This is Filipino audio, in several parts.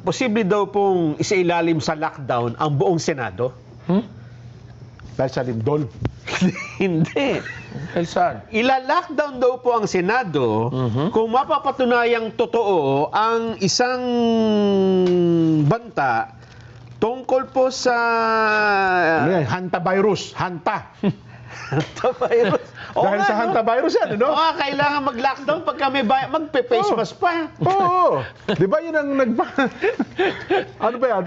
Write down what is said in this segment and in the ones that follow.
Posible daw pong isailalim sa lockdown ang buong Senado? Dahil sa lindol. Hindi. Dahil saan? Ila-lockdown daw po ang Senado kung mapapatunayang totoo ang isang banta tungkol po sa Ano yan? Hantavirus. Hanta. virus. Dahil sa hantavirus yan, ano? Oo, kailangan mag-lockdown pagka may magpe-face mask pa. Oo. Di ba yun ang ano ba yan?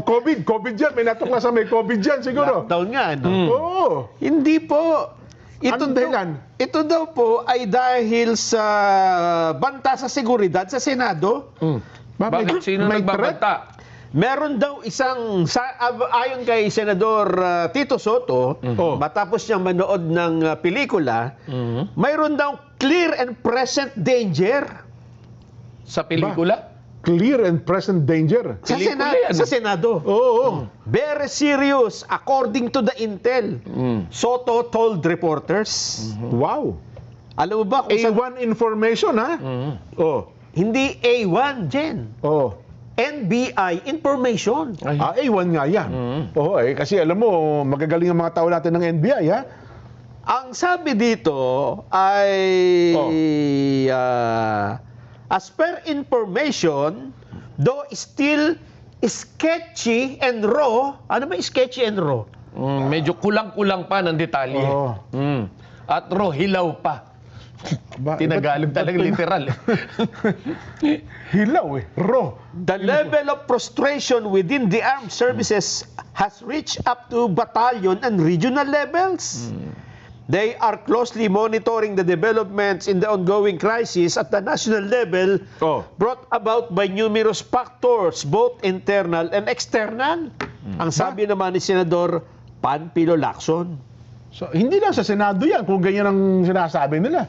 COVID. COVID yan. May natuklasan may COVID yan siguro. Lockdown nga, no? Oo. Hindi po. Anong dahilan? Ito daw po ay dahil sa banta sa seguridad sa Senado. Bakit? Sino may nagbabanta? Meron daw isang, ayon kay Senador Tito Soto, matapos niyang manood ng pelikula, mayroon daw clear and present danger Sa pelikula? Clear and present danger. sa, Pelikula yan. sa Senado. Oo. Very serious, according to the intel. Soto told reporters. Wow. Alam mo ba kung A1 information, ha? Oh. hindi A1, Jen. Oh. NBI information. A1 nga yan. Oo, kasi alam mo, magagaling ang mga tao natin ng NBI, ha? Ang sabi dito ay as per information, though still sketchy and raw. Ano ba sketchy and raw? Medyo kulang-kulang pa ng detalye. Oo. At hilaw pa. Tinagalog talagang literal. Hilaw Raw. The level of frustration within the armed services has reached up to battalion and regional levels. They are closely monitoring the developments in the ongoing crisis at the national level brought about by numerous factors, both internal and external. Ang sabi naman ni Senador Panfilo Lacson. So, hindi lang sa Senado yan kung ganyan ang sinasabi nila.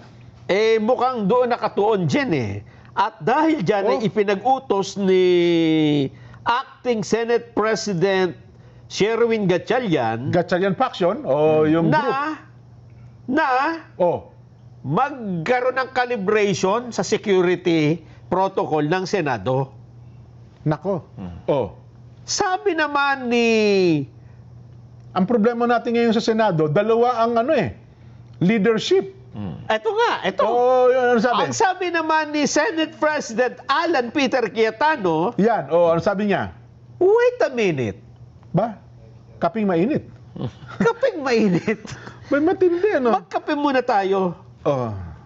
Mukhang doon nakatuon dyan At dahil dyan ay ipinag-utos ni Acting Senate President Sherwin Gatchalian Gatchalian faction o yung group. na magkaroon ng calibration sa security protocol ng Senado. Nako. Sabi naman ni... Ang problema natin ngayon sa Senado, dalawa ang leadership. Ito nga, ito. Yun, ano sabi? Ang sabi naman ni Senate President Alan Peter Cayetano, Yan, ano sabi niya? wait a minute, Ba? Kaping mainit. kaping mainit. May matindi, ano? Magkape muna tayo.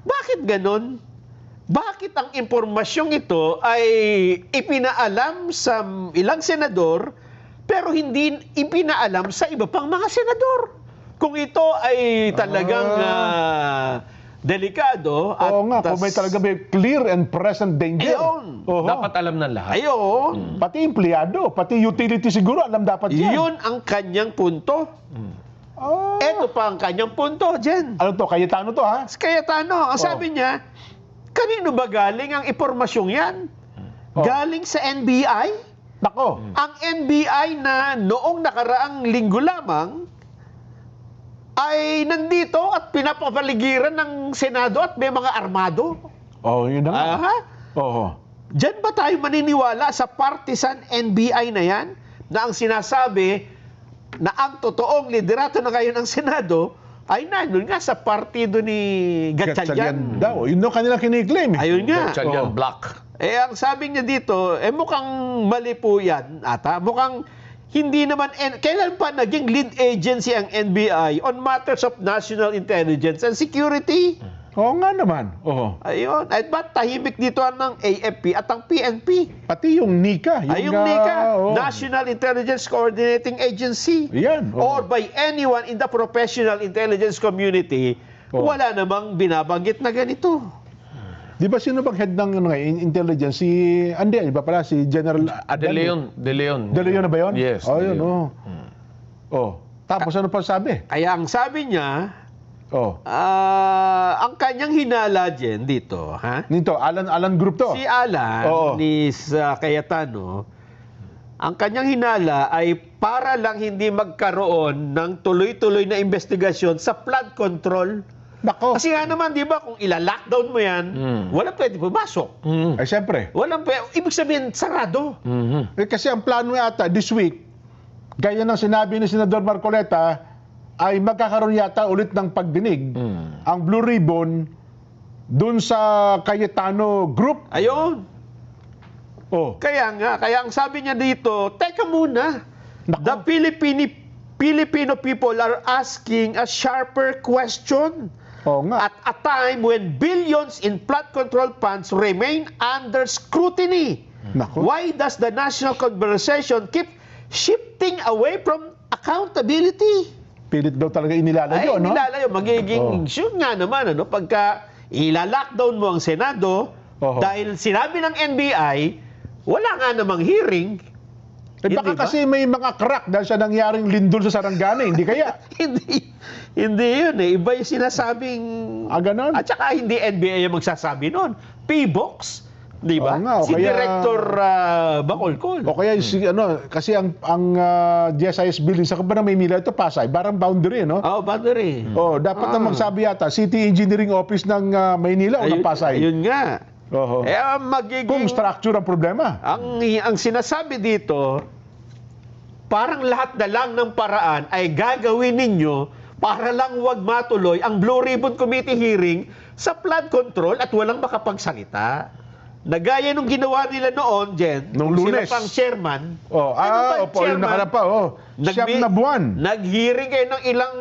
Bakit ganon? Bakit ang impormasyong ito ay ipinaalam sa ilang senador pero hindi ipinaalam sa iba pang mga senador? Kung ito ay talagang delikado at Oo nga, kung may talaga may clear and present danger. Ayun. Dapat alam ng lahat. Ayun. Pati empleyado, pati utility siguro, alam dapat yan. Yun ang kanyang punto. Ito pa ang kanyang punto, Jen. Ano to, Cayetano to, ha? Cayetano, ang sabi niya, kanino ba galing ang impormasyong yan? Galing sa NBI? Nako. Ang NBI na noong nakaraang linggo lamang ay nandito at pinapapaligiran ng Senado at may mga armado. Yun na nga. Diyan ba tayo maniniwala sa partisan NBI na yan? Na ang sinasabi na ang totoong liderato na ngayon ng Senado ay nandun nga sa partido ni Gatchalian. daw. Yun daw kanilang kiniklaim. Ayun nga. Gatchalian Black. Ang sabi niya dito, mukhang mali po yan ata. Mukhang hindi naman, kailan pa naging lead agency ang NBI on matters of national intelligence and security? Oo nga naman. Ayun. At ba't tahimik dito ng AFP at ang PNP? Pati yung NICA. Yung NICA, National Intelligence Coordinating Agency. Yan. Or by anyone in the professional intelligence community, wala namang binabanggit na ganito. Di ba sino bang head ng intelligence? Hindi, iba pala, si General De Leon. De Leon na ba yun? Yes. De Leon. Tapos ano pa sabi? Kaya ang sabi niya, ang kanyang hinala dito, Nito, Alan Group to. si Alan, ni Cayetano, ang kanyang hinala ay para lang hindi magkaroon ng tuloy-tuloy na investigasyon sa flood control Nako. Kasi nga naman, di ba, kung ila-lockdown mo yan, walang pwede pumasok. Ay, siyempre. Walang pwede, ibig sabihin, sarado. Kasi ang plano yata this week, gaya ng sinabi ni Senador Marcoleta, ay magkakaroon yata ulit ng pagdinig ang Blue Ribbon dun sa Cayetano Group. Ayun. Oh, Kaya nga, kaya ang sabi niya dito, teka muna, the Filipino people are asking a sharper question oo nga. at a time when billions in flood control funds remain under scrutiny. Nako. Why does the national conversation keep shifting away from accountability? Pilit daw talaga inilalayo, no? Nilalayo. Magiging, yun nga naman, ano, pagka ila-lockdown mo ang Senado, dahil sinabi ng NBI, wala nga namang hearing. Eh, baka Hindi ba? kasi may mga crack dahil sa nangyaring lindol sa Sarangani, hindi kaya? hindi yun eh. Iba yung sinasabing... Ganon? At saka hindi NBA yung magsasabi nun. P-Box, di ba? Oo nga, o Si kaya- Director Bacolcol. O kaya, kasi ang GSIS building sa Kabanang Maynila, ito Pasay, parang boundary, no? Oh, battery. Oh, dapat namang sabi yata, City Engineering Office ng Maynila o ng Pasay. Ayun nga. Oho. Magiging... Kung structure ang problema. Ang sinasabi dito, parang lahat na lang ng paraan ay gagawin ninyo para lang wag matuloy ang Blue Ribbon Committee hearing sa flood control at walang makapagsalita. Nagaya nung ginawa nila noon, Jen, Nung nung Lunes. sila pang chairman. Oh, ba, opo, yung nakaraan pa, siyam na buwan. Nag-hearing kayo ng ilang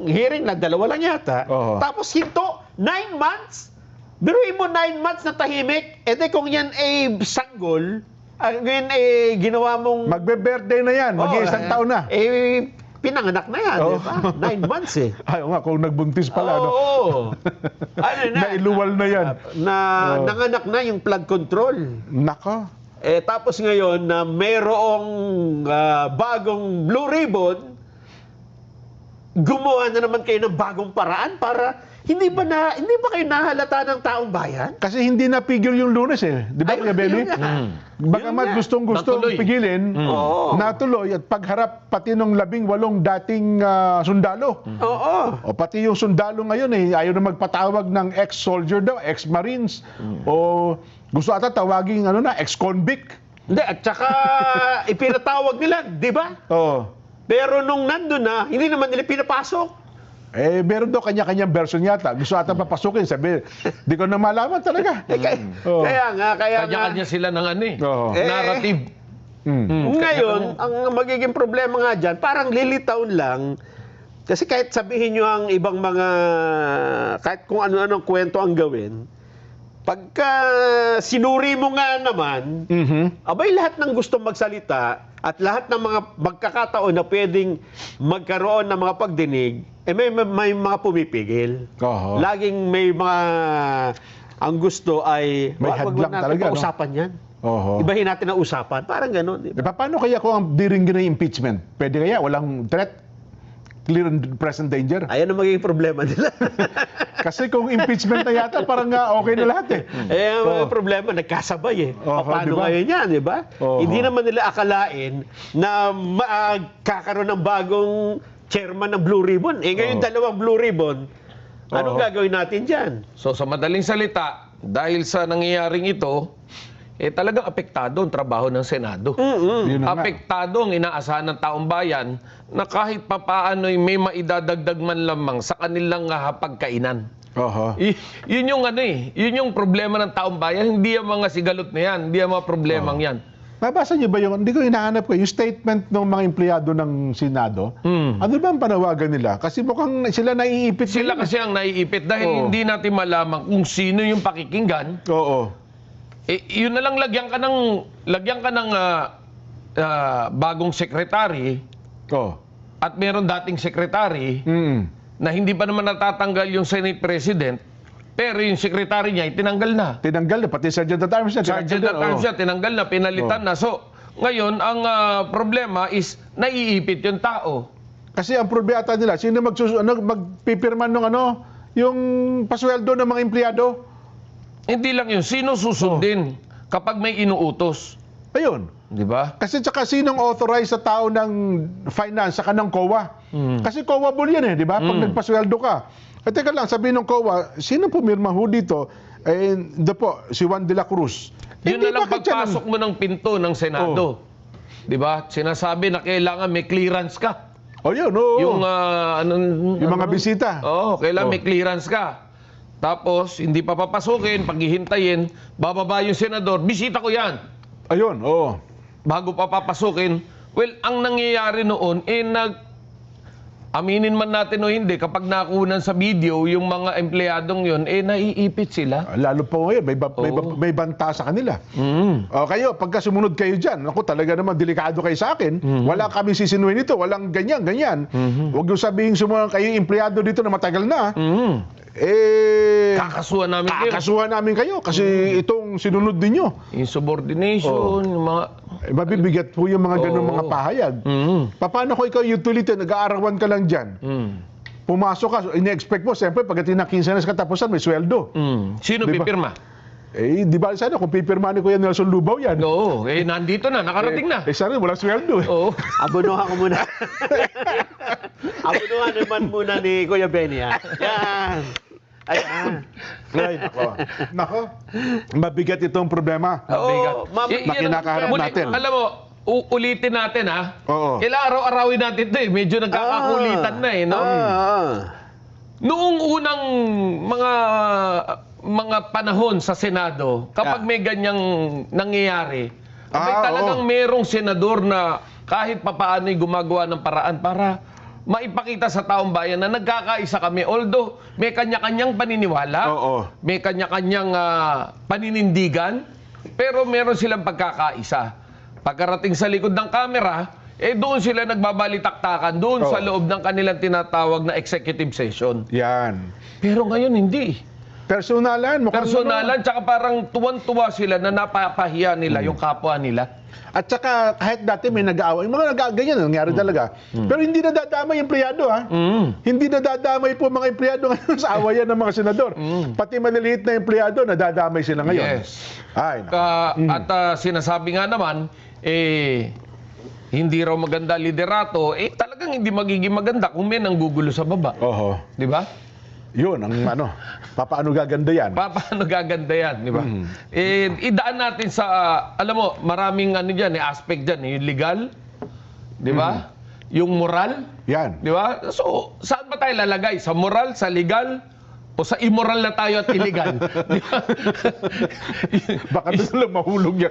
hearing na, 2 lang yata. Oo. Tapos hinto, 9 months. Biruin mo 9 months na tahimik, kung yan ay sanggol, ngayon ay ginawa mong... Magbe-birthday na yan, mag-iisang taon na. Pinanganak na yan, di ba? 9 months eh. Ay, nga, kung nagbuntis pala, no? Oo. Ano na? Nailuwal na yan. Nanganak na yung flood control. Nako. Tapos ngayon na mayroong bagong Blue Ribbon, gumawa na naman kayo ng bagong paraan para hindi ba kayo nahalata ng taong bayan? Kasi hindi na figure yung Lunes eh. Di ba, Kuya Benny? Yun nga. Bagamat gustong-gusto Natuloy. pigilin, Oo. natuloy at pagharap pati nung 18 dating sundalo. Oo. O pati yung sundalo ngayon ayaw na magpatawag ng ex-soldier daw, ex-marines. O gusto ata tawaging ex-convict. Hindi, at saka ipinatawag nila, di ba? Oo. Pero nung nandun na, hindi naman nila pinapasok. Meron daw kanya-kanyang version yata. Gusto ata papasukin. Sabi, di ko na malaman talaga. Oo. Kaya nga. Kanya-kanya sila ng Oo. narrative. Ngayon, ang magiging problema nga dyan, parang lilitaw lang. Kasi kahit sabihin nyo ang ibang mga, kahit kung ano-anong kwento ang gawin, pagka sinuri mo nga naman, abay lahat ng gusto magsalita at lahat ng mga magkakataon na pwedeng magkaroon ng mga pagdinig, may mga pumipigil. Oo. Laging may mga, ang gusto ay, May wag hadlang natin talaga, no? pausapan yan. Oo. Ibahin natin ang usapan. Parang gano'n. Di ba? Paano kaya kung ang diringgin na impeachment? Pwede kaya? Walang threat? Clear and present danger? Ayan ang magiging problema nila. Kasi kung impeachment na yata, parang okay na lahat eh. Ang problema, nagkasabay eh. Oo, Paano diba? ngayon yan, di ba? Oo. Hindi naman nila akalain na magkakaroon ng bagong chairman ng Blue Ribbon. Ngayon, Oo. 2 Blue Ribbon. Anong Oo. gagawin natin dyan? So sa madaling salita, dahil sa nangyayaring ito, talagang apektado ang trabaho ng Senado. Yun na nga. Apektado ang inaasahan ng taong bayan na kahit papaano'y may maidadagdag man lamang sa kanilang hapagkainan. Oho. Yun yung yun yung problema ng taong bayan, hindi ang mga sigalot na yan, hindi ang mga problemang yan. Nabasa niyo ba yung, hindi ko hinahanap ko, yung statement ng mga empleyado ng Senado? Ano ba ang panawagan nila? Kasi mukhang sila naiipit. Sila kasi ang naiipit dahil Oo. hindi natin malaman kung sino yung pakikinggan. Oo. Yun na lang lagyan ka ng bagong sekretary Oo. at meron dating sekretary na hindi pa naman natatanggal yung Senate President, pero yung sekretary niya tinanggal na. Tinanggal na, pati Sergeant at Arms niya. Sergeant at Arms niya, tinanggal na, pinalitan na. So, ngayon, ang problema is naiipit yung tao. Kasi ang problema nila, sino magpipirma ng yung pasweldo ng mga empleyado? Hindi lang yun, sino susundin kapag may inuutos? Ayun. Di ba? Kasi tsaka sinong authorized sa tao ng finance, saka ng COA? Kasi COA-able yan di ba? Pag nagpasweldo ka. At teka lang, sabi ng COA, sino pumirma ho dito? Eh, ito po, si Juan de la Cruz. Yun Hindi, na lang bakit siya pagpasok mo ng pinto ng Senado. Di ba? Sinasabi na kailangan may clearance ka. Yun, oo. Yung, Yung mga bisita. Oo, kailangan may clearance ka. Tapos, hindi pa papasukin, paghihintayin, bababa yung senador, bisita ko yan. Ayun, oo. Bago pa papasukin. Well, ang nangyayari noon, aminin man natin o hindi, kapag nakunan sa video, yung mga empleyadong yun, naiipit sila. Lalo po ngayon, may banta sa kanila. Kayo, pagka sumunod kayo dyan, ako talaga naman, delikado kayo sa akin. Wala kami sisinuhin ito, walang ganyan. Huwag yung sabihin sumunod kayo, empleyado dito na matagal na. Kakasuhan namin kayo. Kakasuhan namin kayo kasi itong sinunod ninyo. Insubordination, yung mga... Mabibigat po yung mga ganun mga pahayag. Paano ko ikaw utility, nag-aarawan ka lang dyan? Pumasok ka, ini-expect mo, siyempre, pagdating ng quincenas katapusan, may sweldo. Sino Diba? pipirma? Di ba sana kung pipirma ni Kuya Nelson Lubao yan? Oo, nandito na, nakarating na. Sana wala sweldo. Oo. Abonohan ko muna. Abonohan naman muna ni Kuya Benny. Yan. Ayan. Ay, nako. Mabigat itong problema. Mabigat. Na kinakaharap natin. Alam mo, ulitin natin ha. Oo. Araw-arawin natin ito eh. Medyo nagkakakulitan na eh. No? Noong unang mga panahon sa Senado, kapag may ganyang nangyayari, talagang merong senador na kahit papaano'y gumagawa ng paraan para maipakita sa taong bayan na nagkakaisa kami. Although may kanya-kanyang paniniwala, may kanya-kanyang paninindigan, pero meron silang pagkakaisa. Pagkarating sa likod ng kamera, doon sila nagbabalitaktakan, doon sa loob ng kanilang tinatawag na executive session. Yan. Pero ngayon hindi. Personalan. Personalan, tsaka parang tuwan-tuwa sila na napapahiya nila yung kapwa nila. At saka kahit dati may nag-aaway, mga ganyan nangyari talaga. Pero hindi nadadamay yung empleyado ha. Hindi nadadamay po mga empleyado ngayon sa awayan ng mga senador. Pati maliliit na empleyado nadadamay sila ngayon. Yes. Ay, At sinasabi nga naman, hindi raw maganda liderato, talagang hindi magiging maganda kung may nanggugulo sa baba. Di ba? Yun, ang paano gaganda yan? Paano gaganda yan, di ba? Idaan natin sa, alam mo, maraming dyan, aspect dyan, yung legal, di ba? Yung moral, yan. di ba? So, saan ba tayo lalagay? Sa moral, sa legal, o sa immoral na tayo at illegal? Di ba? Baka doon lang mahulog yan.